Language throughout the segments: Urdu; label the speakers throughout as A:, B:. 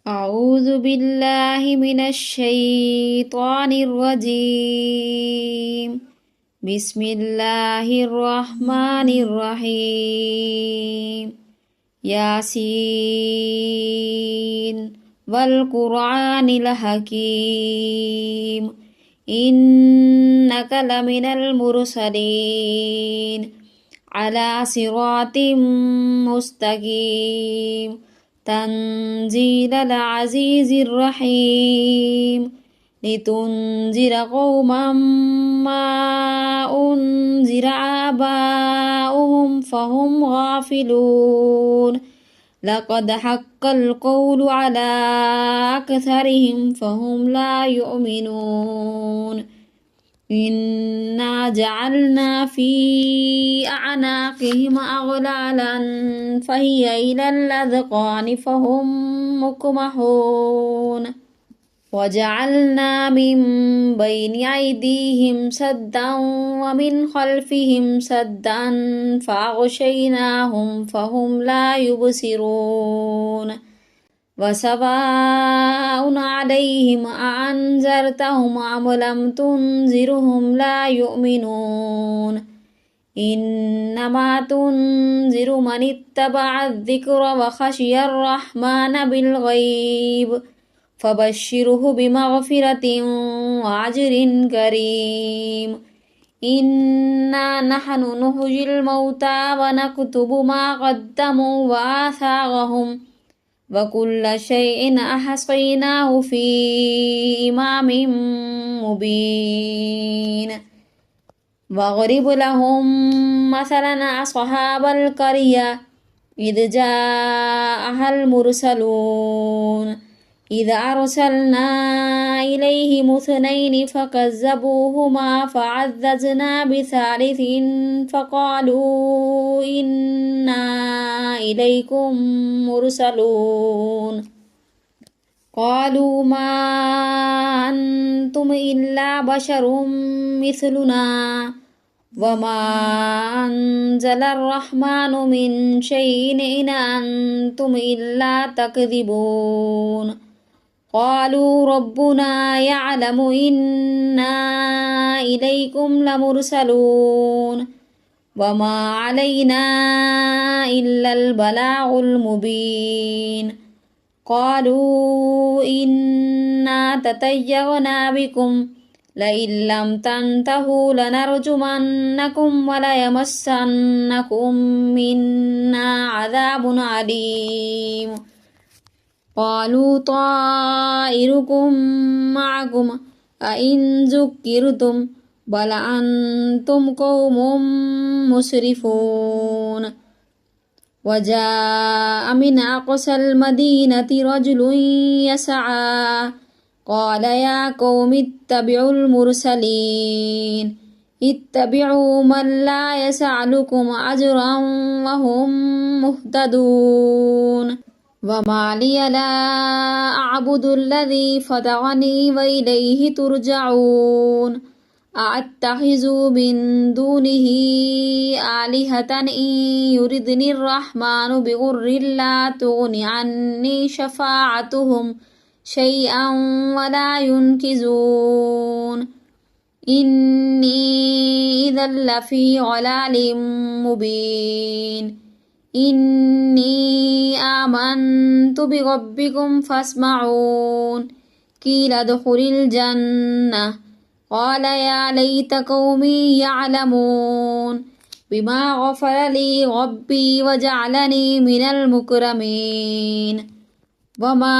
A: أعوذ بالله من الشيطان الرجيم. بسم الله الرحمن الرحيم. ياسين والقرآن الحكيم إنك لمن المرسلين على صراط مستقيم تنزيل العزيز الرحيم لتنذر قوما ما أنذر آباؤهم فهم غافلون لقد حق القول على أكثرهم فهم لا يؤمنون إنا جعلنا في أعناقهم أغلالا فهي إلى الأذقان فهم مقمحون وجعلنا من بين أيديهم سدا ومن خلفهم سدا فأغشيناهم فهم لا يبصرون وسواء عليهم أأنذرتهم أم لم تنذرهم لا يؤمنون إنما تنذر من اتبع الذكر وخشي الرحمن بالغيب فبشره بمغفرة وأجر كريم إنا نحن نحيي الموتى ونكتب ما قدموا وآثارهم وكل شيء أحصيناه في إمام مبين واضرب لهم مثلا أصحاب القرية إذ جاءها المرسلون إذ أرسلنا إليهم اثنين فكذبوهما فعززنا بثالث فقالوا إنا إليكم مرسلون قالوا ما أنتم إلا بشر مثلنا وما أنزل الرحمن من شيء إن أنتم إلا تكذبون قالوا ربنا يعلم إنا إليكم لمرسلون وما علينا إلا البلاغ المبين قالوا إنا تطيرنا بكم لئن لم تنتهوا لنرجمنكم وليمسنكم منا عذاب عليم قالوا طائركم معكم أئن ذكرتم بل أنتم قوم مسرفون وجاء من أقصى المدينة رجل يسعى قال يا قوم اتبعوا المرسلين اتبعوا من لا يسألكم أجرا وهم مهتدون وما لي لا أعبد الذي فطرني وإليه ترجعون أأتخذ من دونه آلهة إن يردني الرحمن بضر لا تغن عني شفاعتهم شيئا ولا ينقذون إني إذا لفي ضلال مبين إني آمنت بربكم فاسمعون قيل ادخل الجنة قال يا ليت قومي يعلمون بما غفر لي ربي وجعلني من المكرمين وما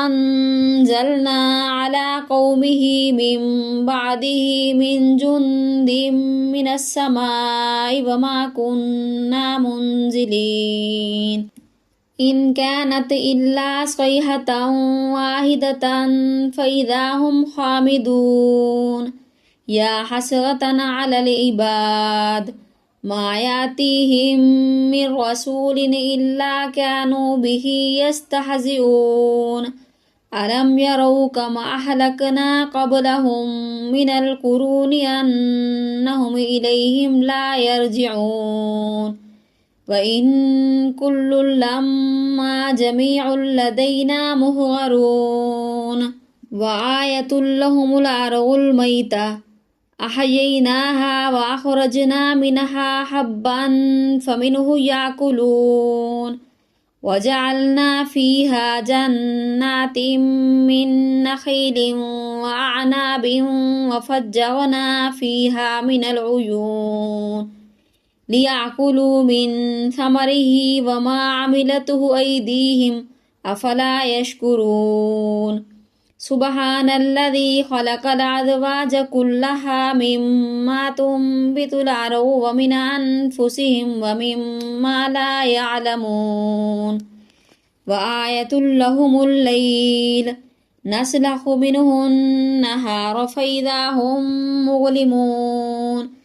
A: أنزلنا على قومه من بعده من جند من السماء وما كنا منزلين إن كانت إلا صيحة واحدة فإذا هم خامدون يا حسرة على العباد ما يأتيهم من رسول إلا كانوا به يستهزئون ألم يروا كما أهلكنا قبلهم من القرون أنهم إليهم لا يرجعون وإن كل لما جميع لدينا محضرون وآية لهم الأرض الميتة أحييناها وأخرجنا منها حبا فمنه يأكلون وجعلنا فيها جنات من نخيل وأعناب وفجرنا فيها من العيون ليأكلوا من ثمره وما عملته أيديهم أفلا يشكرون سبحان الذي خلق الأزواج كلها مما تنبت الأرض ومن أنفسهم ومما لا يعلمون وآية لهم الليل نسلخ منه النهار فإذا هم مظلمون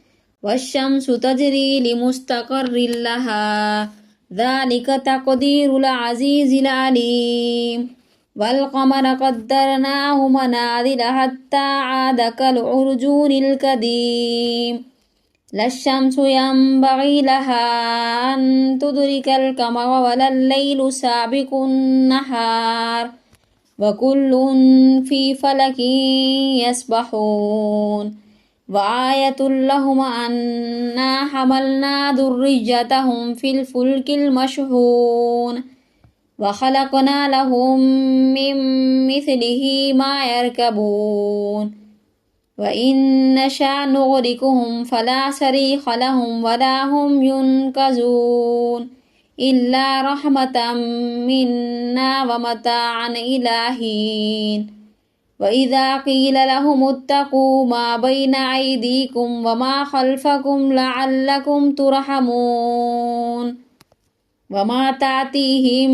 A: والشمس تجري لمستقر لها ذلك تقدير العزيز العليم والقمر قدرناه منازل حتى عاد كالعرجون القديم لا الشمس ينبغي لها أن تدرك القمر ولا الليل سابق النهار وكل في فلك يسبحون وآية لهم أنا حملنا ذريتهم في الفلك المشحون وخلقنا لهم من مثله ما يركبون وإن نشأ نغرقهم فلا صريخ لهم ولا هم ينقذون إلا رحمة منا ومتاعا إلى حين وإذا قيل لهم اتقوا ما بين أيديكم وما خلفكم لعلكم ترحمون وما تأتيهم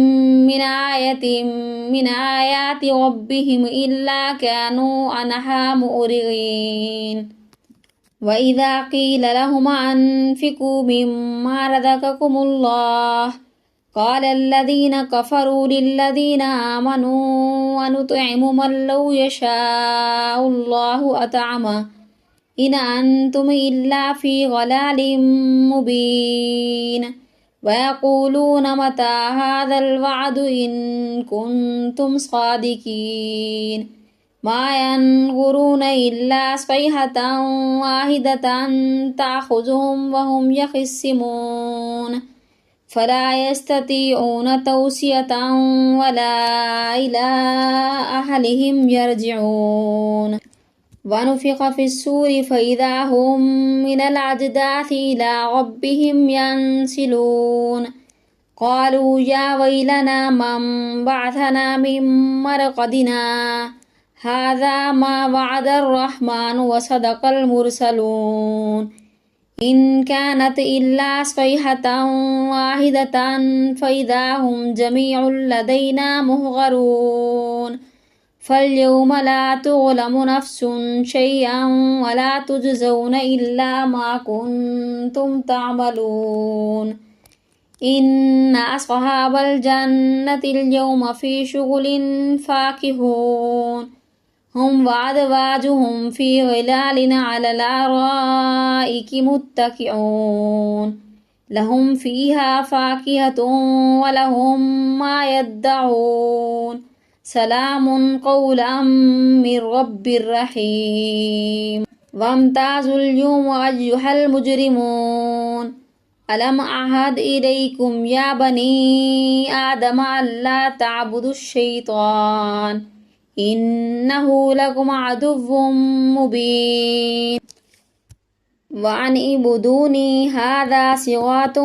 A: من آية من آيات ربهم إلا كانوا عنها مؤرضين وإذا قيل لهم أنفقوا مما رزقكم الله قال الذين كفروا للذين آمنوا ونطعم من لو يشاء الله أطعمه إن أنتم إلا في ضلال مبين ويقولون متى هذا الوعد إن كنتم صادقين ما ينظرون إلا صيحة واحدة تأخذهم وهم يخصمون فلا يستطيعون توصية ولا إلى أهلهم يرجعون ونفخ في السور فإذا هم من الأجداث إلى ربهم ينسلون قالوا يا ويلنا من بعثنا من مرقدنا هذا ما وعد الرحمن وصدق المرسلون إن كانت إلا صيحة واحدة فإذا هم جميع لدينا محضرون فاليوم لا تظلم نفس شيئا ولا تجزون إلا ما كنتم تعملون إن أصحاب الجنة اليوم في شغل فاكهون هم وأزواجهم في ظلال على الأرائك متكئون لهم فيها فاكهة ولهم ما يدعون سلام قولا من رب رحيم وامتازوا اليوم أيها المجرمون ألم أعهد إليكم يا بني آدم ألا تعبدوا الشيطان إنه لكم عدو مبين وأن اعبدوني هذا صراط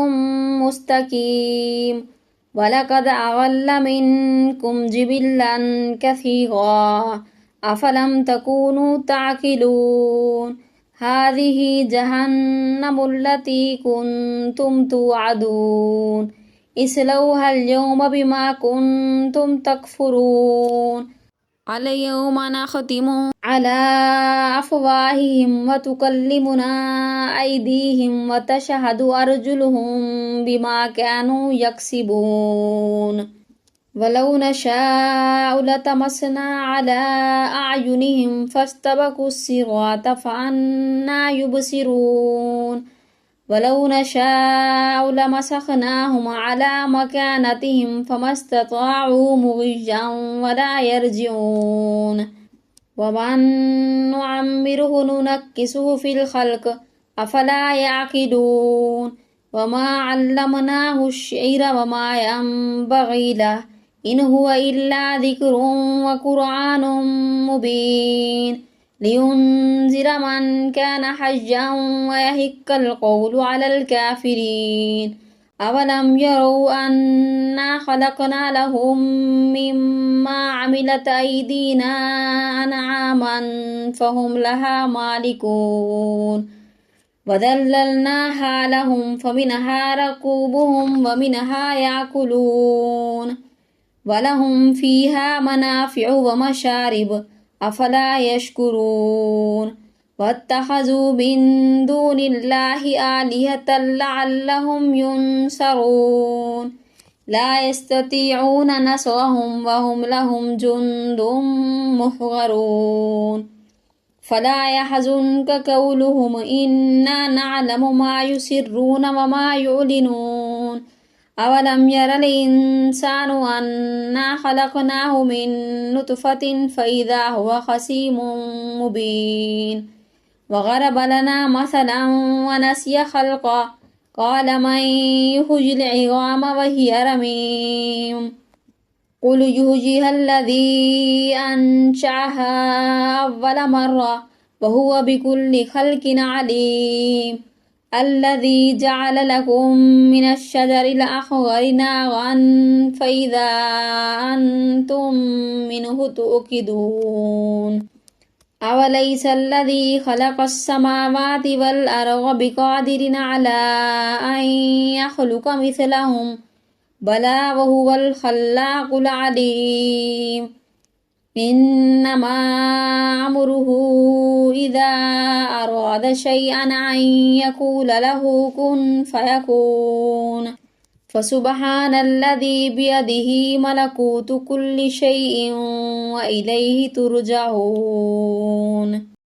A: مستقيم ولقد أضل منكم جبلا كثيرا أفلم تكونوا تعقلون هذه جهنم التي كنتم توعدون اصلوها اليوم بما كنتم تكفرون اليوم نختم على أفواههم وتكلمنا أيديهم وتشهد أرجلهم بما كانوا يكسبون ولو نشاء لطمسنا على أعينهم فاستبقوا الصراط فأنى يبصرون ولو نشاء لمسخناهم على مكانتهم فما استطاعوا مضيا ولا يرجعون ومن نعمره ننكسه في الخلق أفلا يعقلون وما علمناه الشعر وما ينبغي له إن هو إلا ذكر وقرآن مبين لينذر من كان حيا ويحق القول على الكافرين أولم يروا أنا خلقنا لهم مما عملت أيدينا أنعاما فهم لها مالكون وذللناها لهم فمنها ركوبهم ومنها يأكلون ولهم فيها منافع ومشارب أفلا يشكرون واتخذوا من دون الله آلهة لعلهم ينصرون لا يستطيعون نصرهم وهم لهم جند محضرون فلا يحزنك قولهم إنا نعلم ما يسرون وما يعلنون أولم ير الإنسان أنا خلقناه من نطفة فإذا هو خصيم مبين وضرب لنا مثلا ونسي خلقه قال من يحيي العظام وهي رميم قل يحييها الذي أنشأها أول مرة وهو بكل خلق عليم الذي جعل لكم من الشجر الأخضر نارا فإذا أنتم منه توقدون أوليس الذي خلق السماوات والأرض بقادر على أن يخلق مثلهم بلى وهو الخلاق العليم إنما أمره إذا أراد شيئا أن يقول له كن فيكون فسبحان الذي بيده ملكوت كل شيء وإليه ترجعون